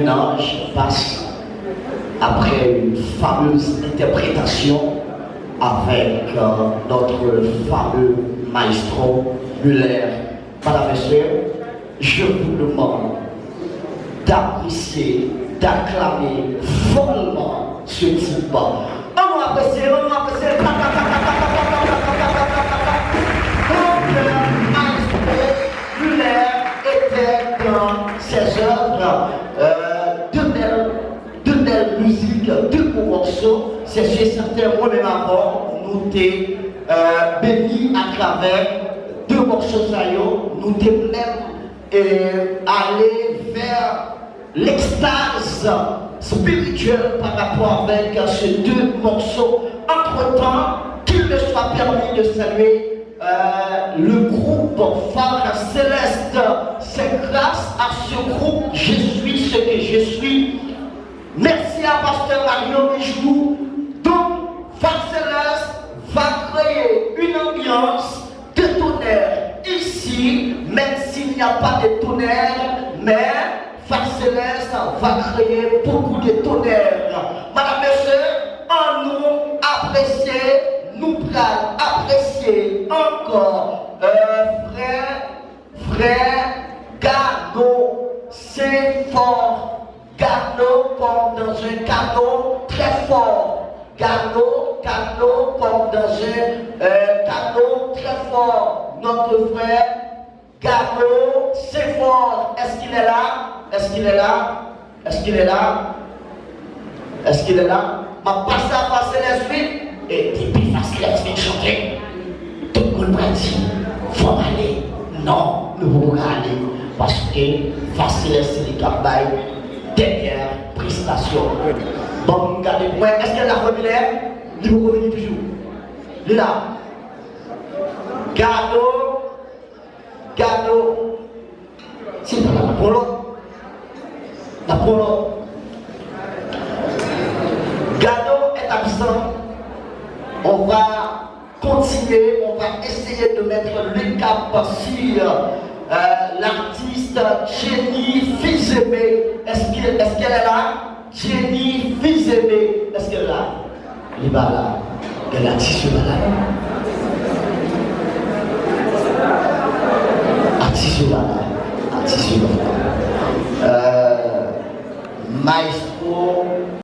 un ange passe après une fameuse interprétation avec notre fameux maestro Muller. Madame, Monsieur, je vous demande d'apprécier, d'acclamer follement ce type. On va apprécier, on va apprécier. Muller était dans ses œuvres de belles musiques, de beaux morceaux. C'est chez certains, moi-même avant, nous t'es bénis à travers deux morceaux saillants, nous t'es même aller vers l'extase spirituelle par rapport avec ces deux morceaux. Entre-temps, qu'il me soit permis de saluer le groupe Phare Céleste. C'est grâce à ce groupe je suis ce que je suis. Merci à Pasteur Mario Michou. Donc, Phare Céleste va créer une ambiance de tonnerre ici, même s'il n'y a pas de tonnerre, mais Phare Céleste va créer beaucoup de tonnerre. Madame, Monsieur, en nous apprécier, nous allons apprécier encore frère Gano, c'est fort. Gano comme dans un cadeau très fort. Gano comme dans un cadeau très fort. Notre frère Gano, c'est fort. Est-ce qu'il est là? Est-ce qu'il est là? Est-ce qu'il est là? Est-ce qu'il est là? Ma passe à passer la suite. Et puis facile à se chanter. Tout le monde va dire, faut aller. Non, nous voulons aller. Parce que facile à se travail derrière prestation. Bon, regardez-moi, est-ce qu'elle a remis l'air? Il vous revenir toujours. Il est là. Gado. C'est pas la polo. La polo. Gado est absent. On va continuer, on va essayer de mettre le cap sur l'artiste Jenny Fils-Aimé. Est-ce qu'elle est là? Jenny Fils-Aimé. Est-ce qu'elle est là? Elle est là. Elle a tissu là. Maestro